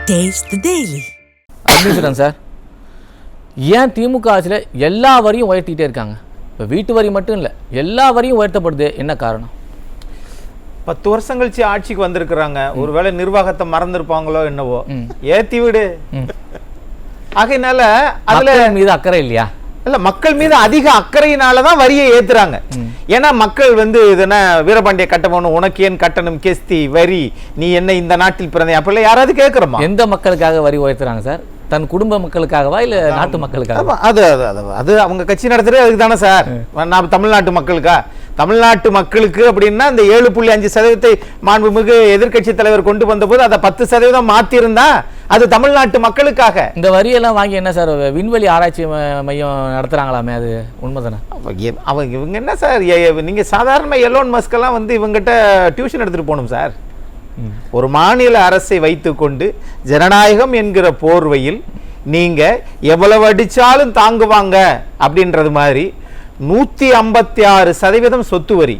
Taste the Daily. அப்படின்னு sir, ஏன் திமுக ஆட்சியில் எல்லா வரியும் உயர்த்திக்கிட்டே இருக்காங்க? இப்போ வீட்டு வரி மட்டும் இல்லை, எல்லா வரியும் உயர்த்தப்படுது, என்ன காரணம்? 10 வருஷம் கழிச்சு ஆட்சிக்கு வந்திருக்கிறாங்க. ஒருவேளை நிர்வாகத்தை மறந்துருப்பாங்களோ என்னவோ, ஏத்தி விடு. ஆகையினால அதுல மீது அக்கறை இல்லையா? இல்ல, மக்கள் மீது அதிக அக்கறையினாலதான் வரியை ஏத்துறாங்க. ஏன்னா மக்கள் இதென்ன வீரபாண்டிய கட்டபொம்மன் உனக்கு ஏன் கட்டணம் கெஸ்தி வரி, நீ என்ன இந்த நாட்டில் பிறந்த அப்படி யாராவது கேட்கிறோமா? எந்த மக்களுக்காக வரி உயர்த்துறாங்க சார்? தன் குடும்ப மக்களுக்காகவா இல்ல நாட்டு மக்களுக்காக? அது அவங்க கட்சி நடத்துறது அதுக்கு தானே சார். நான் தமிழ்நாட்டு மக்களுக்கா? தமிழ்நாட்டு மக்களுக்கு அப்படின்னா இந்த 7.5% மாண்புமிகு எதிர்கட்சி தலைவர் கொண்டு வந்த போது அதை 10% மாத்திருந்தா அது தமிழ்நாட்டு மக்களுக்காக. இந்த வரியெல்லாம் வாங்கி என்ன சார் விண்வெளி ஆராய்ச்சி மையம் நடத்துறாங்களாமே, அது உண்மைதானே? அவங்க இவங்க என்ன சார், நீங்க சாதாரண எலோன் மஸ்கெல்லாம் இவங்ககிட்ட டியூஷன் எடுத்துட்டு போகணும் சார். ஒரு மாநில அரசை வைத்துக்கொண்டு ஜனநாயகம் என்கிற போர்வையில் நீங்க எவ்வளவு அடிச்சாலும் தாங்குவாங்க அப்படின்றது மாதிரி 156% சொத்து வரி,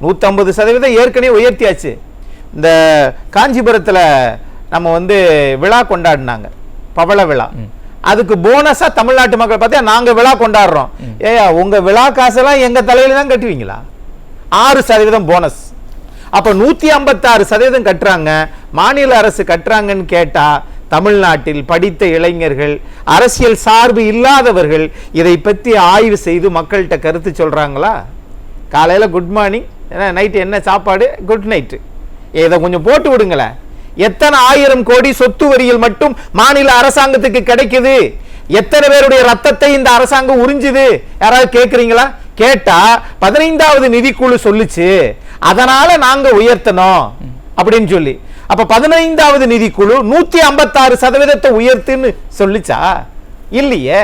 150% ஏற்கனவே உயர்த்தியாச்சு. இந்த காஞ்சிபுரத்தில் நம்ம விழா கொண்டாடினாங்க, பவள விழா. அதுக்கு போனஸா தமிழ்நாட்டு மக்கள் பார்த்தா நாங்க விழா கொண்டாடுறோம். ஏயா, உங்க விழா காசெல்லாம் எங்க தலையில தான் கட்டுவீங்களா? 6% போனஸ். அப்ப 156% கட்டுறாங்க, மாநில அரசு கட்டுறாங்கன்னு கேட்டா தமிழ்நாட்டில் படித்த இளைஞர்கள், அரசியல் சார்பு இல்லாதவர்கள் இதை பற்றி ஆய்வு செய்து மக்கள்கிட்ட கருத்து சொல்றாங்களா? காலையில குட் மார்னிங், நைட்டு என்ன சாப்பாடு, குட் நைட்டு, இதை கொஞ்சம் போட்டு விடுங்களேன். எத்தனை 1000 கோடி சொத்து வரியில் மட்டும் மாநில அரசாங்கத்துக்கு கிடைக்குது? எத்தனை பேருடைய ரத்தத்தை இந்த அரசாங்கம் உறிஞ்சுது? யாராவது கேட்குறீங்களா? கேட்டா 15வது நிதிக்குழு சொல்லுச்சு, அதனால நாங்க உயர்த்தணும் அப்படின்னு சொல்லி. அப்ப 15வது நிதிக்குழு 156% உயர்த்துன்னு சொல்லிச்சா? இல்லையே.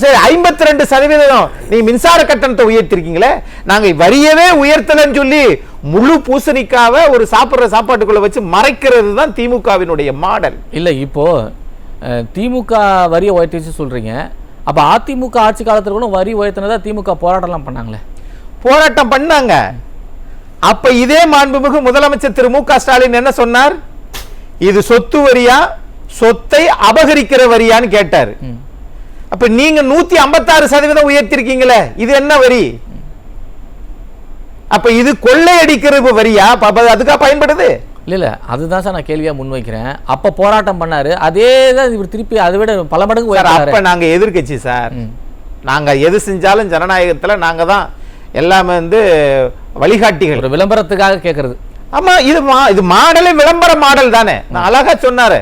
சரி, 52% நீ மின்சார கட்டணத்தை உயர்த்திருக்கீங்களே, நாங்க வரியவே உயர்த்தலன்னு சொல்லி முழு பூசணிக்காவ ஒரு சாப்பிடுற சாப்பாட்டுக்குள்ள வச்சு மறைக்கிறது தான் திமுகவினுடைய மாடல். இல்ல, இப்போ திமுக வரியை உயர்த்திச்சு சொல்றீங்க, அப்ப அதிமுக ஆட்சி காலத்துல கூட வரி உயர்த்தினதா திமுக போராட்டம்லாம் பண்ணாங்களே? போராட்டம் பண்ணாங்க. அப்ப இதே மாண்புமிகு முதலமைச்சர் திரு மு.க. ஸ்டாலின் என்ன சொன்னார்? இது சொத்து வரியா, சொத்தை அபகரிக்கிற வரியான்னு கேட்டார். அப்ப நீங்க 156% உயர்த்திருக்கீங்களே, இது என்ன வரி? அப்ப இது கொள்ளையடிக்கிற வரியா? அதுக்கா பயன்படுது? இல்ல, அதுதான் சார் நான் கேள்வியா முன்வைக்கிறேன். அப்ப போராட்டம் பண்ணாரு, அதே தான் இவர் திருப்பி அதை விட பல மடங்கு. அப்ப நாங்க எதிர்கட்சி சார், நாங்க எது செஞ்சாலும் ஜனநாயகத்துல நாங்க தான் எல்லாமே வழிகாட்டிகள். ஒரு விளம்பரத்துக்காக கேட்கறது. ஆமா, இது மாடலே விளம்பர மாடல் தானே. நான் அழகா சொன்னாரு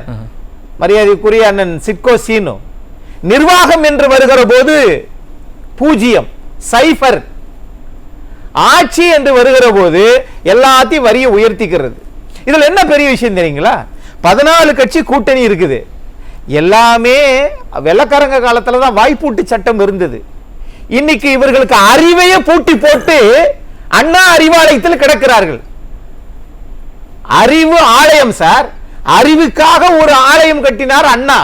மரியாதைக்குரிய அண்ணன் சிட்கோ சீனு. நிர்வாகம் என்று வருகிற போது 0, சைபர். ஆட்சி என்று வருகிற போது எல்லாத்தையும் வரியை உயர்த்திக்கிறது. இதுல என்ன பெரிய விஷயம் தெரியுங்களா? 14 கட்சி கூட்டணி இருக்குது. எல்லாமே வெள்ளக்காரங்க காலத்துல தான் வாய்ப்பூட்டு சட்டம் இருந்தது. இன்னைக்கு இவர்களுக்கு அறிவையே பூட்டி போட்டு அண்ணா அறிவாலயத்தில் கிடக்கிறார்கள். அறிவு ஆலயம் சார், அறிவுக்காக ஒரு ஆலயம் கட்டினார் அண்ணா.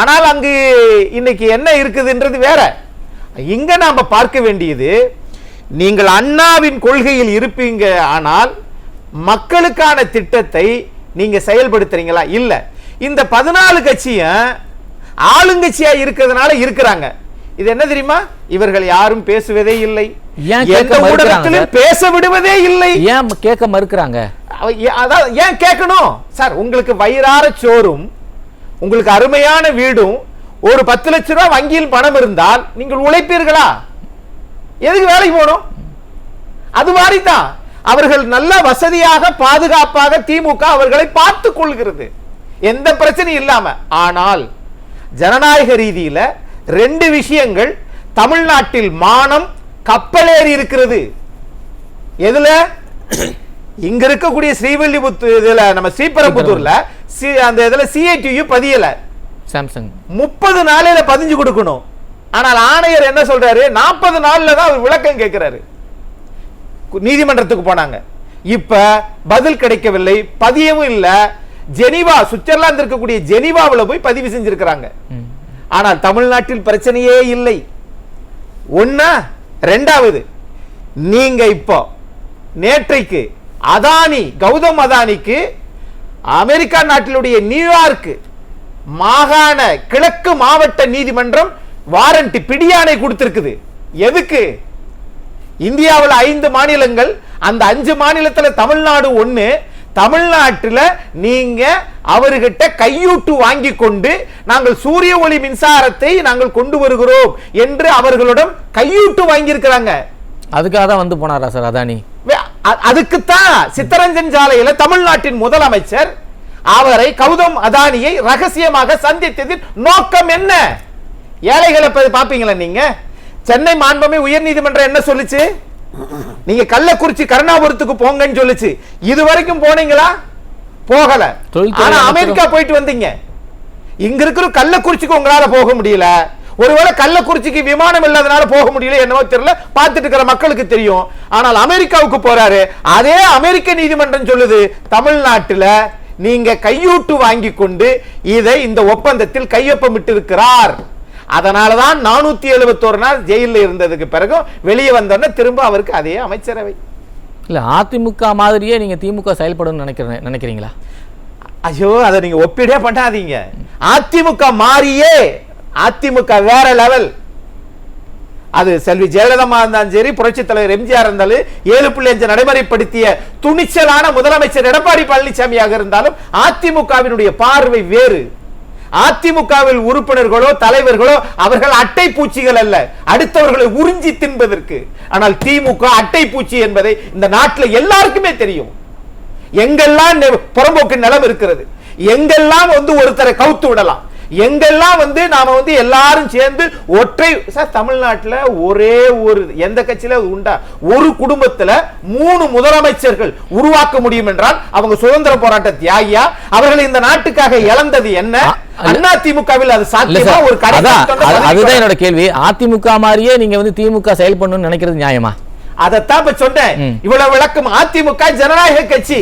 ஆனால் அங்கு இன்னைக்கு என்ன இருக்குதுன்றது வேற. இங்க நாம பார்க்க வேண்டியது, நீங்கள் அண்ணாவின் கொள்கையில் இருப்பீங்க, ஆனால் மக்களுக்கான திட்டத்தை நீங்க செயல்படுத்துறீங்களா? இல்ல. இந்த 14 கட்சியும் ஆளுங்கட்சியா இருக்கிறதுனால இருக்கிறாங்க. இது என்ன தெரியுமா? இவர்கள் யாரும் பேசுவதே இல்லை, பேச விடுவதே இல்லை. ஏன் கேட்க மறுக்கிறாங்க? ஏன் கேட்கணும் சார்? உங்களுக்கு வயிறார சோறும், உங்களுக்கு அருமையான வீடும், ஒரு 10 லட்சம் ரூபாய் வங்கியில் பணம் இருந்தால் நீங்கள் உழைப்பீர்களா? எதுக்கு வேலைக்கு போகணும்? அது மாதிரி தான் அவர்கள் நல்ல வசதியாக பாதுகாப்பாக திமுக அவர்களை பார்த்துக் கொள்கிறது, எந்த பிரச்சனையும் இல்லாம. ஆனால் ஜனநாயக ரீதியில 2 விஷயங்கள் தமிழ்நாட்டில் மானம் கப்பலேறி இருக்கிறது. எதுல? இங்க இருக்கக்கூடிய ஸ்ரீவில்லிபுத்தூர், இதுல நம்ம ஸ்ரீபெரும்புத்தூர்ல அந்த இதுல CITU பதியல. சாம்சங் 30 நாளையில பதிஞ்சு கொடுக்கணும். ஆனால் ஆணையர் என்ன சொல்றாரு? 40 நாள்ல தான் அவர் விளக்கம் கேட்கிறாரு. நீதிமன்றத்துக்கு போனாங்க, இப்ப பதில் கிடைக்கவில்லை, பதியவும் இல்ல. ஜெனீவா, சுவிட்சர்லாந்து இருக்கக்கூடிய ஜெனீவாவில் போய் பதிவு செஞ்சிருக்கிறாங்க. ஆனால் தமிழ்நாட்டில் பிரச்சனையே இல்லை. ஒண்ணா. 2வது, நீங்க இப்போ நேற்றைக்கு அதானி, கௌதம் அதானிக்கு அமெரிக்கா நாட்டிலுடைய நியூயார்க் மாகாண கிழக்கு மாவட்ட நீதிமன்றம் வாரண்ட் பிடியாணை கொடுத்திருக்குது. எதுக்கு? இந்தியாவில் 5 மாநிலங்கள், அந்த 5 மாநிலத்துல தமிழ்நாடு ஒண்ணு. தமிழ்நாட்டில் நீங்க அவர்கிட்ட கையூட்டு வாங்கி கொண்டு நாங்கள் சூரிய ஒளி மின்சாரத்தை நாங்கள் கொண்டு வருகிறோம் என்று அவர்களிடம் கையூட்டு வாங்கி இருக்கிறாங்க. அதுக்காக தான் வந்து போனாரா சார் அதானி? அதுக்குத்தான் சித்தரஞ்சன் சாலையில தமிழ்நாட்டின் முதலமைச்சர் அவரை கௌதம் அதானியை ரகசியமாக சந்தித்ததின் நோக்கம் என்ன? ஏழைகளை பாப்பீங்களா நீங்க? சென்னை மாண்புமிகு உயர்நீதிமன்றம் என்ன சொல்லுச்சு? நீங்க கள்ளக்குறிச்சி கருணாபுரத்துக்கு போங்கன்னு சொல்லுச்சு. இதுவரைக்கும் போனீங்களா? போகல. ஆனா அமெரிக்கா போயிட்டு வந்தீங்க. இங்க இருக்கிற கள்ளக்குறிச்சிக்கு உங்களால போக முடியல. ஒருவேளை கள்ளக்குறிச்சிக்கு விமானம் இல்லாதனால போக முடியல, என்னவோ தெரியல, பார்த்துட்டு இருக்கிற மக்களுக்கு தெரியும். ஆனால் அமெரிக்காவுக்கு போறாரு. அதே அமெரிக்க நீதிமன்றம் சொல்லுது, தமிழ்நாட்டில் நீங்க கையூட்டு வாங்கி கொண்டு இதை இந்த ஒப்பந்தத்தில் கையொப்பமிட்டு இருக்கிறார். அதனாலதான் 471 நாள் ஜெயிலில் இருந்ததுக்கு பிறகு வெளியே வந்தோன்னா திரும்ப அவருக்கு அதே அமைச்சரவை. இல்ல அதிமுக மாதிரியே நீங்க திமுக செயல்படும் நினைக்கிறீங்களா? ஐயோ, அதை நீங்க ஒப்பிடே பண்ணாதீங்க. அதிமுக மாறியே, அதிமுக வேற லெவல். அது செல்வி ஜெயலலிதா இருந்தாலும் சரி, புரட்சி தலைவர் எம்ஜிஆர் இருந்தாலும், 7.5 நடைமுறைப்படுத்திய துணிச்சலான முதலமைச்சர் எடப்பாடி பழனிசாமியாக இருந்தாலும் அதிமுகவினுடைய பார்வை வேறு. அதிமுகவில் உறுப்பினர்களோ தலைவர்களோ அவர்கள் அட்டை பூச்சிகள் அல்ல, அடுத்தவர்களை உறிஞ்சி தின்பதற்கு. ஆனால் திமுக அட்டை பூச்சி என்பதை இந்த நாட்டில் எல்லாருக்குமே தெரியும். எங்கெல்லாம் புறம்போக்கு நிலம் இருக்கிறது, எங்கெல்லாம் ஒருத்தரை கவுத்து விடலாம், எங்கெல்லாம் நாம எல்லாரும் சேர்ந்து ஒற்றை தமிழ்நாட்டில் ஒரே ஒரு எந்த கட்சியில உண்டா ஒரு குடும்பத்துல 3 முதலமைச்சர்கள் உருவாக்க முடியும் என்றால் அவங்க சுதந்திர போராட்ட தியாகியா? அவர்கள் இந்த நாட்டுக்காக இழந்தது என்ன? அதிமுகவில் அது சாத்தியமா? ஒரு அதுதான் என்னோட கேள்வி. அதிமுக மாதிரியே நீங்க திமுக செயல்படணும்னு நினைக்கிறது நியாயமா? அதத்தான் சொன்னேன். இவ்வளவு விளக்கம். அதிமுக ஜனநாயக கட்சி,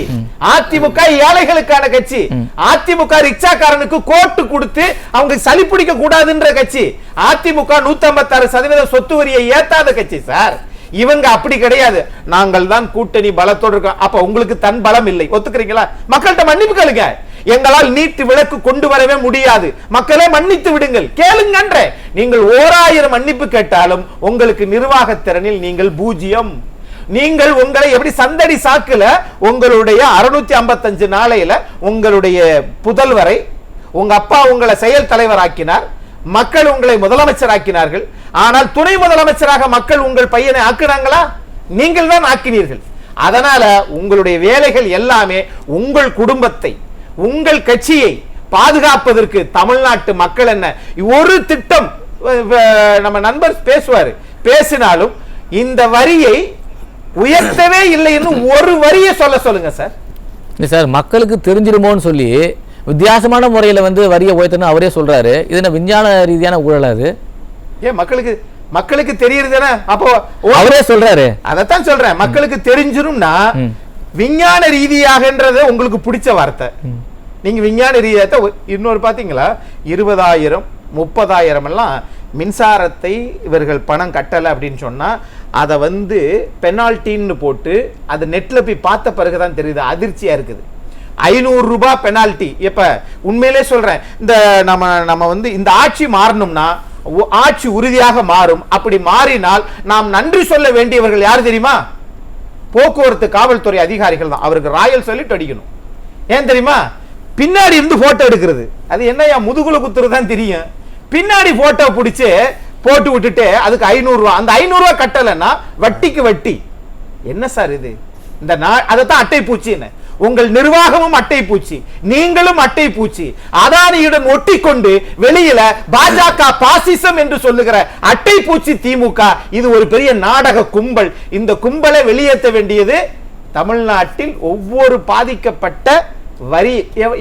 அதிமுக ஏழைகளுக்கான கட்சி, அதிமுக ரிக்ஷாக்காரனுக்கு கோட்டு கொடுத்து அவங்க சளி பிடிக்க கூடாதுன்ற கட்சி, அதிமுக 156% சொத்து வரியை ஏத்தாத கட்சி சார். இவங்க அப்படி கிடையாது. நாங்கள் தான் கூட்டணி பலத்தோடு இருக்கோம். அப்ப உங்களுக்கு தன் பலம் இல்லை, ஒத்துக்கிறீங்களா? மக்கள்கிட்ட மன்னிப்பு கேளுங்க. எங்களால் நீட்டு விலக்கு கொண்டு வரவே முடியாது, மக்களே மன்னித்து விடுங்கள், கேளுங்கன்ற. நீங்கள் 1000 மன்னிப்பு கேட்டாலும் உங்களுக்கு நிர்வாக திறனில் நீங்கள் 0. நீங்கள் உங்களை எப்படி சந்தடி சாக்குல உங்களுடைய 655 நாளையில உங்களுடைய புதல்வரை உங்க அப்பா உங்களை செயல் தலைவர் ஆக்கினார், மக்கள் உங்களை முதலமைச்சர் ஆக்கினார்கள். ஆனால் துணை முதலமைச்சராக மக்கள் உங்கள் பையனை ஆக்குனாங்களா? நீங்கள் தான் ஆக்கினீர்கள். அதனால உங்களுடைய வேலைகள் எல்லாமே உங்கள் குடும்பத்தை, உங்கள் கட்சியை பாதுகாப்பதற்கு தமிழ்நாட்டு மக்கள் என்ன ஒரு திட்டம். நம்ம நண்பர் பேசுவாரு, பேசினாலும் இந்த வரியை உயர்த்தவே இல்லை என்று ஒரு வரியை சொல்லுங்க சார். சார், மக்களுக்கு தெரிஞ்சிருமோன்னு சொல்லி வித்தியாசமான முறையில் வரியை உயர்த்தணும் அவரே சொல்றாரு. இது என்ன விஞ்ஞான ரீதியான ஊழல்? அது ஏன் மக்களுக்கு தெரியுது? அப்போ அவரே சொல்றாரு. அதைத்தான் சொல்றேன், மக்களுக்கு தெரிஞ்சிரும்னா விஞ்ஞான ரீதியாகன்றது உங்களுக்கு பிடிச்ச வார்த்தை. நீங்க விஞ்ஞான ரீதியாக இன்னொரு பாத்தீங்களா, 20,000 30,000 எல்லாம் மின்சாரத்தை இவர்கள் பணம் கட்டல அப்படின்னு சொன்னா அதை பெனால்டின்னு போட்டு அது நெட்ல போய் பார்த்த பிறகுதான் தெரியுது, அதிர்ச்சியா இருக்குது. 500 ரூபாய் பெனால்டி. இப்ப உண்மையிலே சொல்றேன், இந்த நம்ம இந்த ஆட்சி மாறணும்னா ஆட்சி உறுதியாக மாறும். அப்படி மாறினால் நாம் நன்றி சொல்ல வேண்டியவர்கள் யார் தெரியுமா? போக்குவரத்து காவல்துறை அதிகாரிகள் தான். அவருக்கு ராயல் சொல்லிட்டு அடிக்கணும். ஏன் தெரியுமா? பின்னாடி இருந்து போட்டோ எடுக்கிறது, அது என்னையா முதுகுல குத்துறதுதான் தெரியும். பின்னாடி போட்டோ பிடிச்சு போட்டு விட்டுட்டு அதுக்கு 500 ரூபாய், அந்த 500 ரூபாய் கட்டலைன்னா வட்டிக்கு வட்டி. என்ன சார் இது? இந்த அதைத்தான் அட்டை பூச்சின்னு. உங்கள் நிர்வாகமும் அட்டை பூச்சி, நீங்களும் அட்டை பூச்சி. அதானியுடன் ஒட்டி கொண்டு வெளியில பாஜக பாசிசம் என்று சொல்லுகிற அட்டை பூச்சி திமுக. இது ஒரு பெரிய நாடக கும்பல். இந்த கும்பலை வெளியேற்ற வேண்டியது தமிழ்நாட்டில் ஒவ்வொரு பாதிக்கப்பட்ட வரி.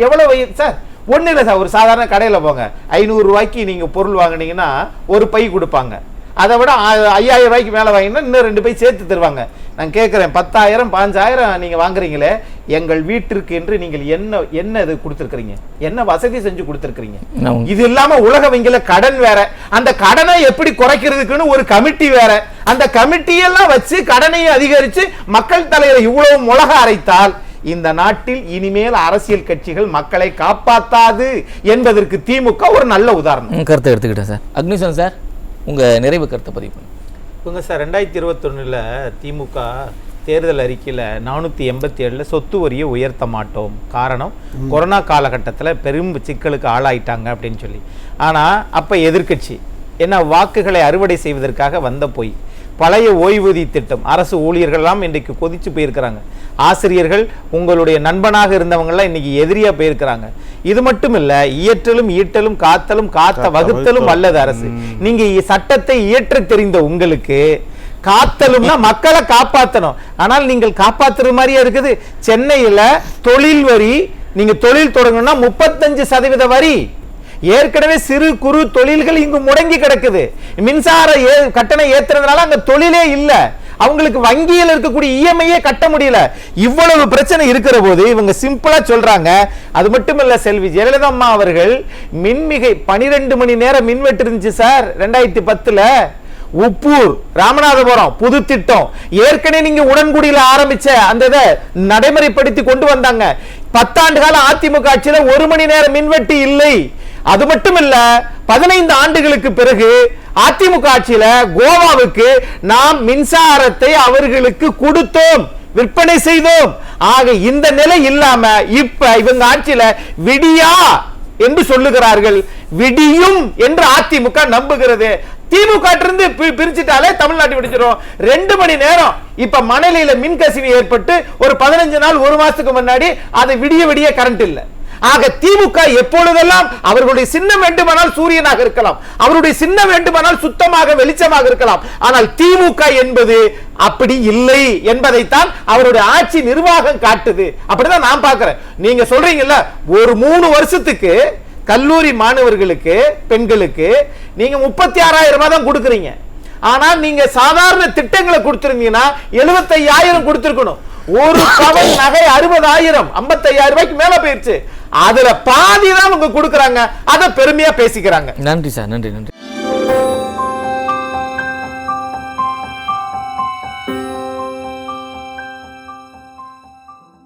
எவ்வளவு சார்? ஒண்ணு இல்லை சார், ஒரு சாதாரண கடையில போங்க, 500 ரூபாய்க்கு நீங்க பொருள் வாங்கினீங்கன்னா ஒரு பை கொடுப்பாங்க. அதை விட 5000 ரூபாய்க்கு மேல வாங்கினா இன்னும் 2 பை சேர்த்து தருவாங்க. நான் கேட்கிறேன், 10,000 15,000 நீங்க வாங்குறீங்களே, எங்கள் வீட்டிற்கு என்று நீங்கள் என்ன இது கொடுத்திருக்கீங்க? என்ன வசதி செஞ்சு கொடுத்திருக்கீங்க? இது இல்லாம உலக வங்கியில கடன் வேற, அந்த கடனை எப்படி குறைக்கிறதுக்குன்னு ஒரு கமிட்டி வேற. அந்த கமிட்டி எல்லாம் வச்சு கடனையும் அதிகரிச்சு மக்கள் தலையில இவ்வளவு மிளகா அரைத்தால் இந்த நாட்டில் இனிமேல் அரசியல் கட்சிகள் மக்களை காப்பாத்தாது என்பதற்கு திமுக ஒரு நல்ல உதாரணம். கருத்தை எடுத்துக்கிட்டேன் சார். அக்னிசன் சார், உங்க நிறைவு கருத்தை பதிவு பண்ணுங்க சார். 2021 திமுக தேர்தல் அறிக்கையில் 487 சொத்து வரியை உயர்த்த மாட்டோம், காரணம் கொரோனா காலகட்டத்தில் பெரும் சிக்கலுக்கு ஆளாயிட்டாங்க அப்படின்னு சொல்லி. ஆனால் அப்போ எதிர்க்கட்சி என்ன வாக்குகளை அறுவடை செய்வதற்காக வந்த போய் பழைய ஓய்வூதிய திட்டம் அரசு ஊழியர்கள்லாம் இன்றைக்கு கொதிச்சு போயிருக்கிறாங்க. ஆசிரியர்கள் உங்களுடைய நண்பனாக இருந்தவங்கலாம் இன்னைக்கு எதிரியா போயிருக்கிறாங்க. இது மட்டும் இல்ல, இயற்றலும் ஈட்டலும் காத்தலும் காத்த வகுத்தலும் அல்லது அரசு. நீங்க சட்டத்தை இயற்ற தெரிந்த உங்களுக்கு காத்தலும்னா மக்களை காப்பாற்றணும். ஆனால் நீங்கள் காப்பாத்துற மாதிரியா இருக்குது. சென்னையில தொழில் வரி, நீங்க தொழில் தொடங்கணும்னா 35% வரி. ஏற்கனவே சிறு குறு தொழில்கள் இங்கு முடங்கி கிடக்குது. மின்சார கட்டணம் ஏத்துறதுனால அங்க தொழிலே இல்ல. அவங்களுக்கு வங்கியில் இருக்கக்கூடிய இஎம்ஐயே கட்ட முடியல. இவ்வளவு பிரச்சனை இருக்கிற போது இவங்க சிம்பிளா சொல்றாங்க. அது மட்டும் இல்ல, செல்வி ஜெயலலிதா அம்மா அவர்கள் மின்மிகை 12 மணி நேரம் மின்வெட்டு இருந்துச்சு சார் 2010. உப்பூர், ராமநாதபுரம் புது திட்டம் ஏற்கனவே நீங்க உடன்குடியில ஆரம்பிச்ச அந்த இதை நடைமுறைப்படுத்தி கொண்டு வந்தாங்க. 10 ஆண்டு கால அதிமுக ஆட்சியில 1 மணி நேரம் மின்வெட்டு இல்லை. அது மட்டும் இல்ல, 15 ஆண்டுகளுக்கு பிறகு அதிமுக ஆட்சியில கோவாவுக்கு நாம் மின்சாரத்தை அவர்களுக்கு கொடுத்தோம், விற்பனை செய்தோம். ஆக இந்த நிலை இல்லாம இப்ப இவங்க ஆட்சியில விடியா என்று சொல்லுகிறார்கள். விடியும் என்று அதிமுக நம்புகிறது. திமுக இருந்து பிரிச்சுட்டாலே தமிழ்நாட்டை விடுச்சிரும். 2 மணி நேரம் இப்ப மணலியில மின்கசிவு ஏற்பட்டு ஒரு 15 நாள் 1 மாசத்துக்கு முன்னாடி அது விடிய விடிய கரண்ட் இல்ல. ஆக திமுக எப்பொழுதெல்லாம் அவர்களுடைய சின்னம் வேண்டுமானால் சூரியனாக இருக்கலாம், அவருடைய சின்னம் வேண்டுமானால் சுத்தமாக வெளிச்சமாக இருக்கலாம். ஆனால் திமுக என்பது அப்படி இல்லை என்பதைத்தான் அவருடைய ஆட்சி நிர்வாகம் காட்டுது. அப்படிதான் நான் பார்க்கிறேன். நீங்க சொல்றீங்கல்ல, ஒரு 3 வருஷத்துக்கு கல்லூரி மாணவர்களுக்கு பெண்களுக்கு நீங்க 36,000 ரூபாய் தான் கொடுக்குறீங்க. ஆனா நீங்க சாதாரண திட்டங்களை கொடுத்திருந்தீங்கன்னா 75,000 கொடுத்திருக்கணும். ஒரு பவன் நகை 60,000 55,000 ரூபாய்க்கு மேல போயிருச்சு. அதுல பாதி தான் அவங்க கொடுக்குறாங்க. அதை பெருமையா பேசிக்கிறாங்க. நன்றி சார், நன்றி நன்றி.